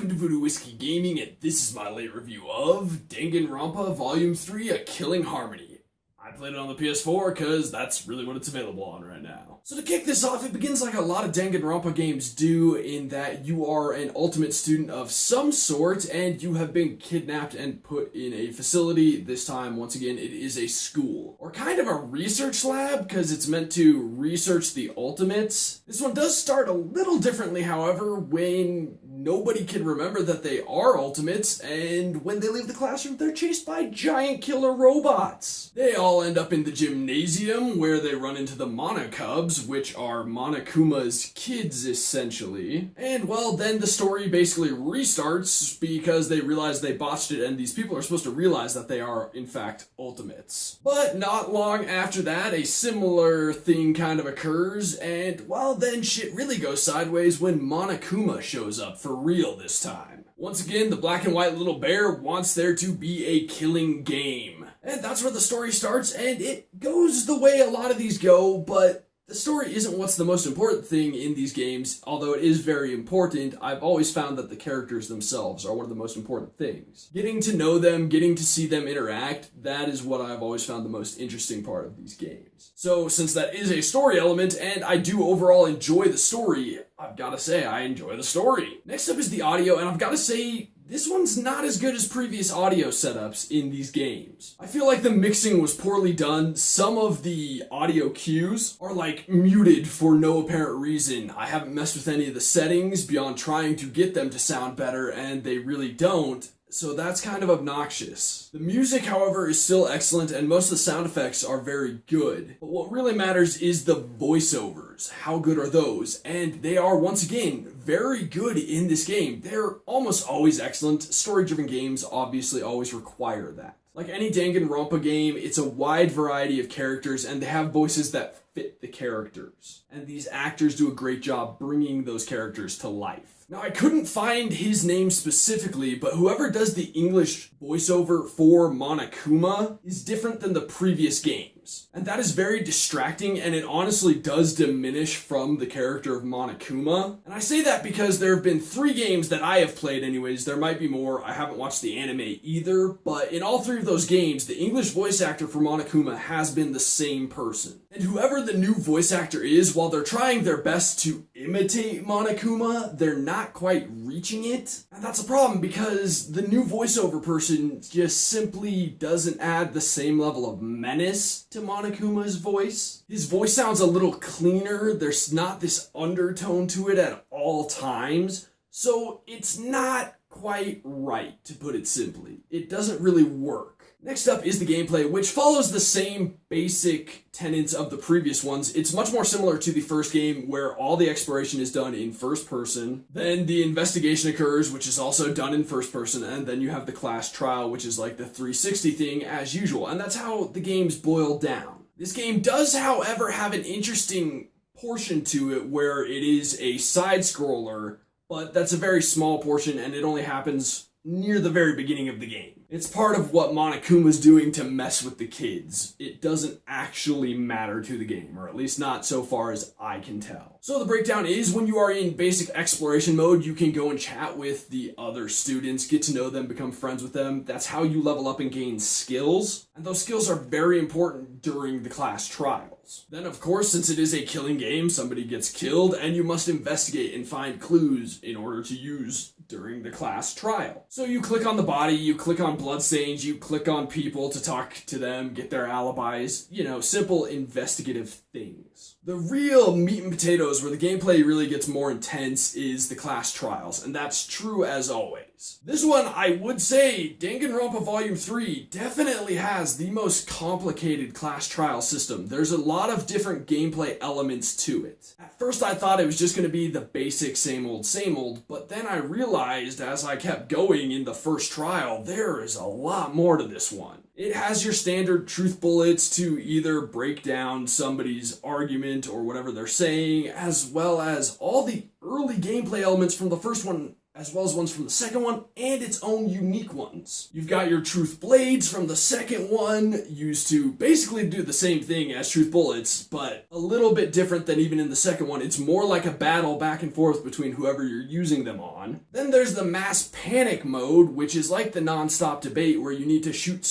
welcome to Voodoo Whiskey Gaming, and this is my late review of Danganronpa Volume 3, A Killing Harmony. I played it on the PS4 because that's really what it's available on right now. So to kick this off, it begins like a lot of Danganronpa games do, in that you are an ultimate student of some sort and you have been kidnapped and put in a facility. This time, once again, it is a school. Or kind of a research lab, because it's meant to research the ultimates. This one does start a little differently, however, when nobody can remember that they are ultimates, and when they leave the classroom, they're chased by giant killer robots. They all end up in the gymnasium, where they run into the Monokubs, which are Monokuma's kids, essentially. And, well, then the story basically restarts because they realize they botched it, and these people are supposed to realize that they are, in fact, ultimates. But not long after that, a similar thing kind of occurs, and, well, then shit really goes sideways when Monokuma shows up for real this time. Once again, the black and white little bear wants there to be a killing game. And that's where the story starts, and it goes the way a lot of these go, but the story isn't what's the most important thing in these games, although it is very important. I've always found that the characters themselves are one of the most important things. Getting to know them, getting to see them interact, that is what I've always found the most interesting part of these games. So since that is a story element, and I do overall enjoy the story, I've gotta say I enjoy the story. Next up is the audio, and I've gotta say, this one's not as good as previous audio setups in these games. I feel like the mixing was poorly done. Some of the audio cues are like muted for no apparent reason. I haven't messed with any of the settings beyond trying to get them to sound better, and they really don't. So that's kind of obnoxious. The music, however, is still excellent, and most of the sound effects are very good. But what really matters is the voiceovers. How good are those? And they are, once again, very good in this game. They're almost always excellent. Story-driven games obviously always require that. Like any Danganronpa game, it's a wide variety of characters, and they have voices that fit the characters. And these actors do a great job bringing those characters to life. Now, I couldn't find his name specifically, but whoever does the English voiceover for Monokuma is different than the previous games. And that is very distracting, and it honestly does diminish from the character of Monokuma. And I say that because there have been 3 games that I have played anyways. There might be more. I haven't watched the anime either. But in all 3 of those games, the English voice actor for Monokuma has been the same person. And whoever the new voice actor is, while they're trying their best to imitate Monokuma, they're not quite reaching it. And that's a problem because the new voiceover person just simply doesn't add the same level of menace to Monokuma's voice. His voice sounds a little cleaner. There's not this undertone to it at all times. So it's not quite right, to put it simply. It doesn't really work. Next up is the gameplay, which follows the same basic tenets of the previous ones. It's much more similar to the first game, where all the exploration is done in first person. Then the investigation occurs, which is also done in first person, and then you have the class trial, which is like the 360 thing as usual. And that's how the games boil down. This game does, however, have an interesting portion to it where it is a side-scroller, but that's a very small portion, and it only happens near the very beginning of the game. It's part of what Monokuma's doing to mess with the kids. It doesn't actually matter to the game, or at least not so far as I can tell. So the breakdown is, when you are in basic exploration mode, you can go and chat with the other students, get to know them, become friends with them. That's how you level up and gain skills, and those skills are very important during the class trials. Then, of course, since it is a killing game, somebody gets killed, and you must investigate and find clues in order to use during the class trial. So you click on the body, you click on bloodstains, you click on people to talk to them, get their alibis, simple investigative things. The real meat and potatoes, where the gameplay really gets more intense, is the class trials, and that's true as always. This one, I would say, Danganronpa Volume 3 definitely has the most complicated class trial system. There's a lot of different gameplay elements to it. At first I thought it was just going to be the basic same old, but then I realized as I kept going in the first trial, there is a lot more to this one. It has your standard truth bullets to either break down somebody's argument or whatever they're saying, as well as all the early gameplay elements from the first one as well as ones from the second one, and its own unique ones. You've got your truth blades from the second one, used to basically do the same thing as truth bullets, but a little bit different than even in the second one. It's more like a battle back and forth between whoever you're using them on. Then there's the mass panic mode, which is like the non-stop debate where you need to shoot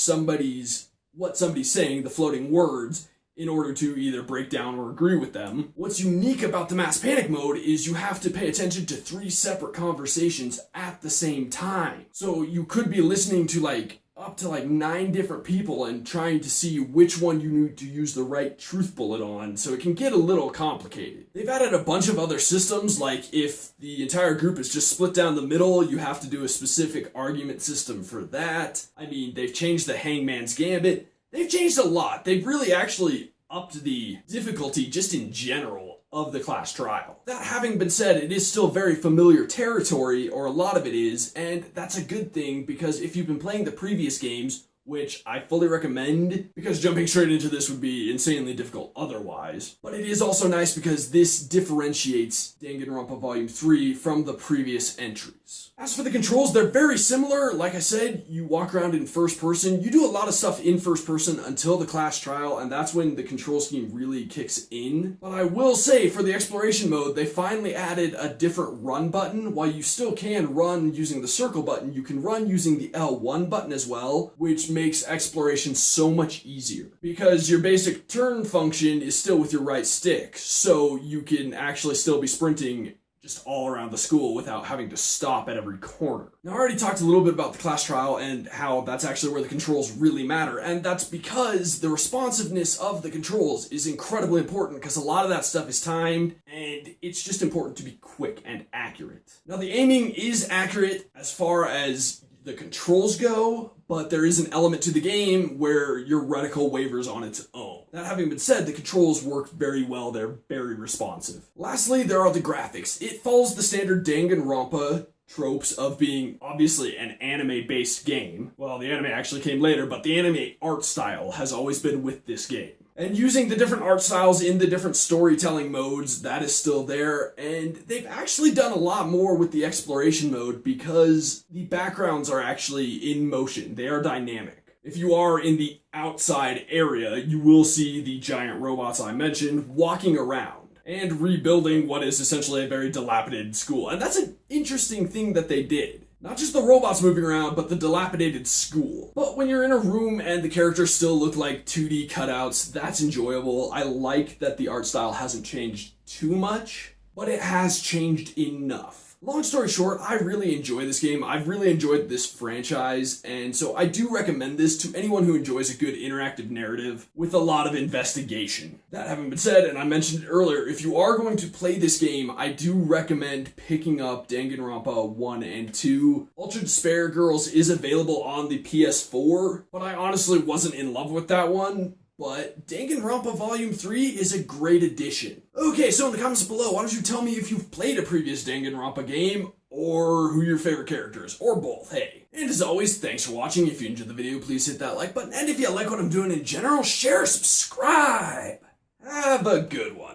what somebody's saying, the floating words, in order to either break down or agree with them. What's unique about the mass panic mode is you have to pay attention to 3 separate conversations at the same time. So you could be listening to up to 9 different people and trying to see which one you need to use the right truth bullet on, so it can get a little complicated. They've added a bunch of other systems, like if the entire group is just split down the middle, you have to do a specific argument system for that. I mean, they've changed the Hangman's Gambit. They've changed a lot. They've really actually upped the difficulty just in general of the class trial. That having been said, it is still very familiar territory, or a lot of it is, and that's a good thing because if you've been playing the previous games, which I fully recommend, because jumping straight into this would be insanely difficult otherwise. But it is also nice because this differentiates Danganronpa Volume 3 from the previous entries. As for the controls, they're very similar. Like I said, you walk around in first person. You do a lot of stuff in first person until the class trial, and that's when the control scheme really kicks in. But I will say, for the exploration mode, they finally added a different run button. While you still can run using the circle button, you can run using the L1 button as well, which makes exploration so much easier because your basic turn function is still with your right stick, so you can actually still be sprinting just all around the school without having to stop at every corner. Now, I already talked a little bit about the class trial and how that's actually where the controls really matter, and that's because the responsiveness of the controls is incredibly important because a lot of that stuff is timed, and it's just important to be quick and accurate. Now, the aiming is accurate as far as the controls go, but there is an element to the game where your reticle wavers on its own. That having been said, the controls work very well. They're very responsive. Lastly, there are the graphics. It follows the standard Danganronpa tropes of being obviously an anime-based game. Well, the anime actually came later, but the anime art style has always been with this game. And using the different art styles in the different storytelling modes, that is still there. And they've actually done a lot more with the exploration mode because the backgrounds are actually in motion. They are dynamic. If you are in the outside area, you will see the giant robots I mentioned walking around and rebuilding what is essentially a very dilapidated school. And that's an interesting thing that they did. Not just the robots moving around, but the dilapidated school. But when you're in a room and the characters still look like 2D cutouts, that's enjoyable. I like that the art style hasn't changed too much, but it has changed enough. Long story short, I really enjoy this game. I've really enjoyed this franchise, and so I do recommend this to anyone who enjoys a good interactive narrative with a lot of investigation. That having been said, and I mentioned it earlier, if you are going to play this game, I do recommend picking up Danganronpa 1 and 2. Ultra Despair Girls is available on the PS4, but I honestly wasn't in love with that one. But Danganronpa Volume 3 is a great addition. Okay, so in the comments below, why don't you tell me if you've played a previous Danganronpa game, or who your favorite character is, or both, hey. And as always, thanks for watching. If you enjoyed the video, please hit that like button. And if you like what I'm doing in general, share, subscribe. Have a good one.